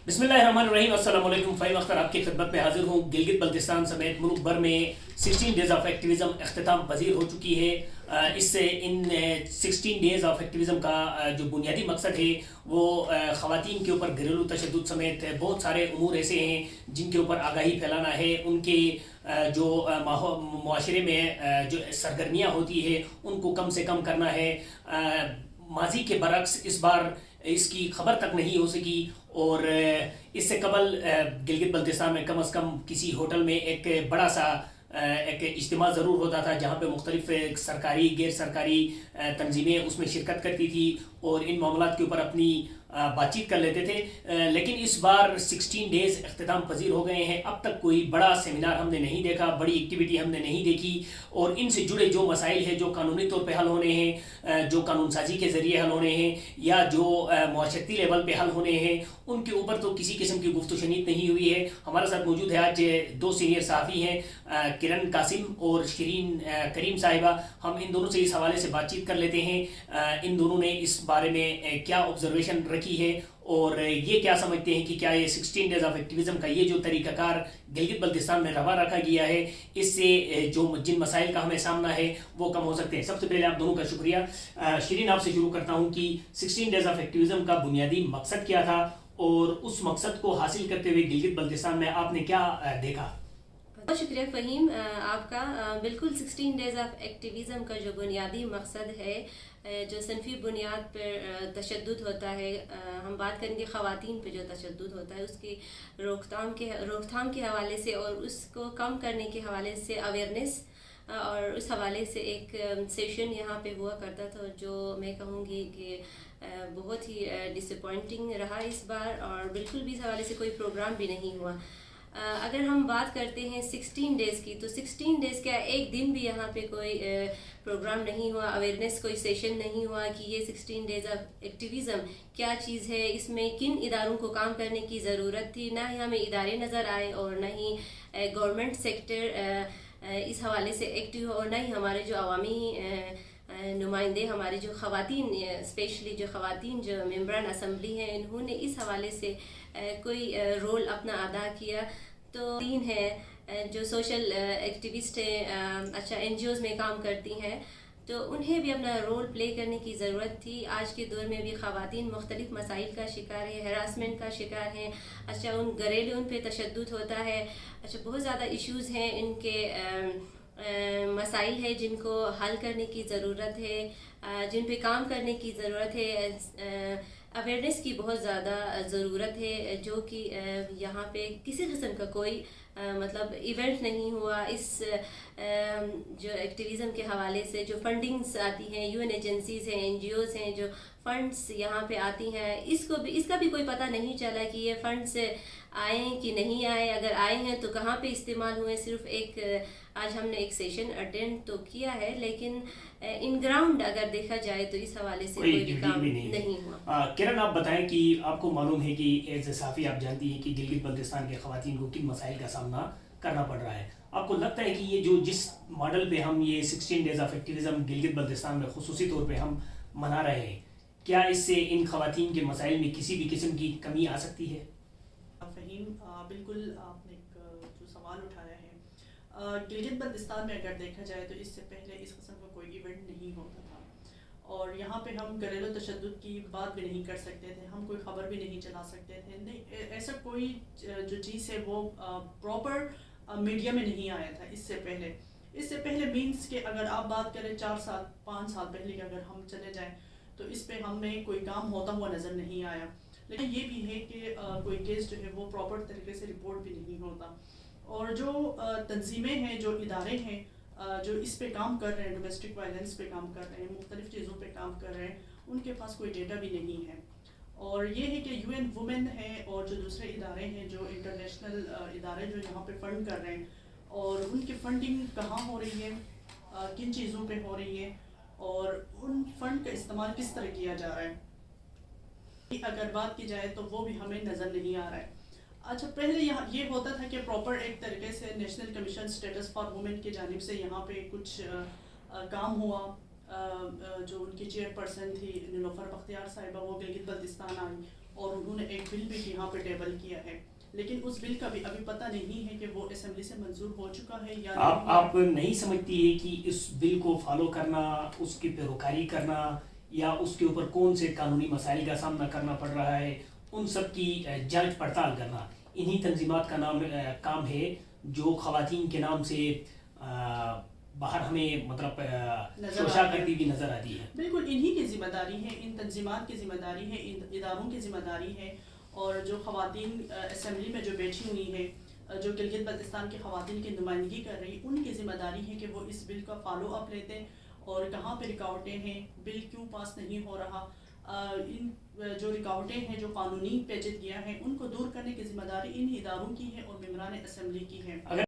बिस्मिल्लाहिर्रहमानिर्रहीम। अस्सलाम वालेकुम। फ़हीम अख्तर आपकी खिदमत में हाजिर हूँ। गिलगित बल्तिस्तान समेत मुल्क भर में 16 डेज़ ऑफ एक्टिविज़म अख्तिताम पजीर हो चुकी है। इससे इन 16 डेज़ ऑफ एक्टिविज़म का जो बुनियादी मकसद है वो ख़वातीन के ऊपर घरेलू तशद्दुद समेत बहुत सारे उमूर ऐसे हैं जिनके ऊपर आगाही फैलाना है। उनके जो मुआशरे में जो सरगर्मियाँ होती है उनको कम से कम करना है। माजी के बरक्स इस बार इसकी खबर तक नहीं हो सकी और इससे कबल गिलगित बल्तिस्तान में कम अज़ कम किसी होटल में एक बड़ा सा एक इज्तिमा ज़रूर होता था जहाँ पे मुख्तलिफ सरकारी गैर सरकारी तंजीमें उसमें शिरकत करती थी और इन मामलात के ऊपर अपनी बातचीत कर लेते थे। लेकिन इस बार 16 डेज़ अख्तिताम पजीर हो गए हैं। अब तक कोई बड़ा सेमिनार हमने नहीं देखा, बड़ी एक्टिविटी हमने नहीं देखी और इनसे जुड़े जो मसाइल हैं जो कानूनी तौर पे हल होने हैं, जो कानून साजी के ज़रिए हल होने हैं या जो मुआशरती लेवल पे हल होने हैं, उनके ऊपर तो किसी किस्म की गुफ्तगू शनीद नहीं हुई है। हमारे साथ मौजूद है आज दो सीनियर सहाफ़ी हैं, किरण कासिम और शिरीन करीम साहिबा। हम इन दोनों से इस हवाले से बातचीत कर लेते हैं। इन दोनों ने इस बारे में क्या ऑब्जर्वेशन रखी है और ये क्या समझते हैं कि क्या ये 16 डेज़ ऑफ एक्टिविज़म का ये जो तरीक़ाकार गिलगित बल्तिस्तान में रवा रखा गया है इससे जो जिन मसाइल का हमें सामना है वो कम हो सकते हैं। सबसे पहले आप दोनों का शुक्रिया। शिरीन आपसे शुरू करता हूँ कि 16 डेज़ ऑफ एक्टिविज़म का बुनियादी मकसद क्या था और उस मकसद को हासिल करते हुए गिलगित बल्तिस्तान में आपने क्या देखा? बहुत शुक्रिया फ़हीम आपका। बिल्कुल 16 डेज़ ऑफ एक्टिविज़म का जो बुनियादी मकसद है, जो सनफी बुनियाद पर तशद्दुद होता है, हम बात करेंगे ख़वातीन पे जो तशद्दुद होता है उसकी रोकथाम के हवाले से और उसको कम करने के हवाले से अवेयरनेस और उस हवाले से एक सेशन यहाँ पे हुआ करता था जो मैं कहूँगी कि बहुत ही डिसअपॉइंटिंग रहा इस बार और बिल्कुल भी इस हवाले से कोई प्रोग्राम भी नहीं हुआ। अगर हम बात करते हैं 16 डेज़ की, तो 16 डेज़ क्या एक दिन भी यहाँ पे कोई प्रोग्राम नहीं हुआ, अवेयरनेस कोई सेशन नहीं हुआ कि ये 16 डेज़ ऑफ एक्टिविज़म क्या चीज़ है, इसमें किन इदारों को काम करने की ज़रूरत थी। ना ही हमें इदारे नज़र आए और ना ही गवर्नमेंट सेक्टर इस हवाले से एक्टिव और ना ही हमारे जो अवामी नुमाइंदे, हमारे जो ख़वातीन, स्पेशली जो ख़वातीन जो मेंबरान असम्बली हैं, इन्होंने इस हवाले से कोई रोल अपना अदा किया। तो तीन है जो सोशल एक्टिविस्ट हैं, अच्छा NGOs में काम करती हैं, तो उन्हें भी अपना रोल प्ले करने की ज़रूरत थी। आज के दौर में भी ख़वातीन मुख्तलिफ़ मसाइल का शिकार है, हरासमेंट का शिकार हैं। अच्छा उन घरेलू उन पे तशद्दुद होता है। अच्छा बहुत ज़्यादा इश्यूज़ हैं, इनके मसाइल है जिनको हल करने की ज़रूरत है, जिन पे काम करने की ज़रूरत है। अवेयरनेस की बहुत ज़्यादा ज़रूरत है जो कि यहाँ पे किसी किस्म का कोई मतलब इवेंट नहीं हुआ। इस जो एक्टिविज़म के हवाले से जो फंडिंग्स आती हैं, UN एजेंसीज़ हैं, NGOs हैं, जो फ़ंड्स यहाँ पे आती हैं, इसका भी कोई पता नहीं चला कि ये फ़ंड्स आए कि नहीं आए, अगर आए हैं तो कहाँ पे इस्तेमाल हुए। सिर्फ एक आज हमने एक सेशन अटेंड तो किया है लेकिन इन ग्राउंड अगर देखा जाए तो इस हवाले से कोई भी काम नहीं हुआ। किरण आप बताएं कि आपको मालूम है कि एज ए साफ़ी आप जानती हैं कि गिलगित बल्तिस्तान के ख़वातीन को किन मसाइल का सामना करना पड़ रहा है। आपको लगता है कि ये जो जिस मॉडल पे हम ये 16 days of activism Gilgit Baltistan में खुसूसी तौर पे हम मना रहे हैं, क्या इससे इन ख़वातीन के मसाइल में किसी भी किस्म की कमी आ सकती है? फ़हीम, बिल्कुल आपने एक जो सवाल उठाया है, गिलगित बल्तिस्तान में अगर देखा जाए तो इससे पहले इस किस्म का कोई इवेंट नहीं होता था और यहाँ पे हम घरेलू तशद्दुद की बात भी नहीं कर सकते थे, हम कोई ख़बर भी नहीं चला सकते थे। नहीं, ऐसा कोई जो चीज़ है वो प्रॉपर मीडिया में नहीं आया था इससे पहले मीन्स के अगर आप बात करें 4 साल 5 साल पहले की अगर हम चले जाएं तो इस पे हमें कोई काम होता हुआ नज़र नहीं आया। लेकिन ये भी है कि कोई केस जो है वो प्रॉपर तरीके से रिपोर्ट भी नहीं होता और जो तंजीमें हैं, जो इदारे हैं जो इस पे काम कर रहे हैं, डोमेस्टिक वायलेंस पे काम कर रहे हैं, मुख्तलिफ़ चीज़ों पे काम कर रहे हैं, उनके पास कोई डेटा भी नहीं है। और ये है कि UN वुमेन है और जो दूसरे इदारे हैं, जो इंटरनेशनल इदारे जो यहाँ पे फ़ंड कर रहे हैं और उनकी फ़ंडिंग कहाँ हो रही है, किन चीज़ों पे हो रही है और उन फ़ंड का इस्तेमाल किस तरह किया जा रहा है, अगर बात की जाए तो वो भी हमें नज़र नहीं आ रहा है। अच्छा पहले यहाँ ये होता था कि प्रॉपर एक तरीके से national commission status for women की जानिब से यहाँ पे कुछ काम हुआ। जो उनकी चेयरपर्सन थी नीलोफर बख्तियार साहिबा, वो गिलगित बल्तिस्तान आई اور انہوں نے ایک بل بھی یہاں پہ ٹیبل کیا ہے، لیکن اس بل کا بھی ابھی پتہ نہیں ہے کہ وہ اسمبلی سے منظور ہو چکا ہے یا نہیں۔ آپ نہیں سمجھتی ہے کہ اس بل کو فالو کرنا، اس کی پیروکاری کرنا، یا اس کے اوپر کون سے قانونی مسائل کا سامنا کرنا پڑ رہا ہے، ان سب کی جانچ پڑتال کرنا انہی تنظیمات کا کام ہے جو خواتین کے نام سے باہر ہمیں مطلب شوشا کرتی بھی نظر آتی ہے؟ بالکل انہی کی ذمہ داری ہے، ان تنظیمات کی ذمہ داری ہے، ان اداروں کی ذمہ داری ہے، اور جو خواتین اسمبلی میں جو بیٹھی ہوئی ہیں، جو گلگت بلتستان کی خواتین کی نمائندگی کر رہی، ان کی ذمہ داری ہے کہ وہ اس بل کا فالو اپ لیتے، اور کہاں پہ رکاوٹیں ہیں، بل کیوں پاس نہیں ہو رہا، ان جو رکاوٹیں ہیں، جو قانونی پیچیدگیاں ہیں، ان کو دور کرنے کی ذمہ داری ان اداروں کی ہے اور ممبران اسمبلی کی ہے۔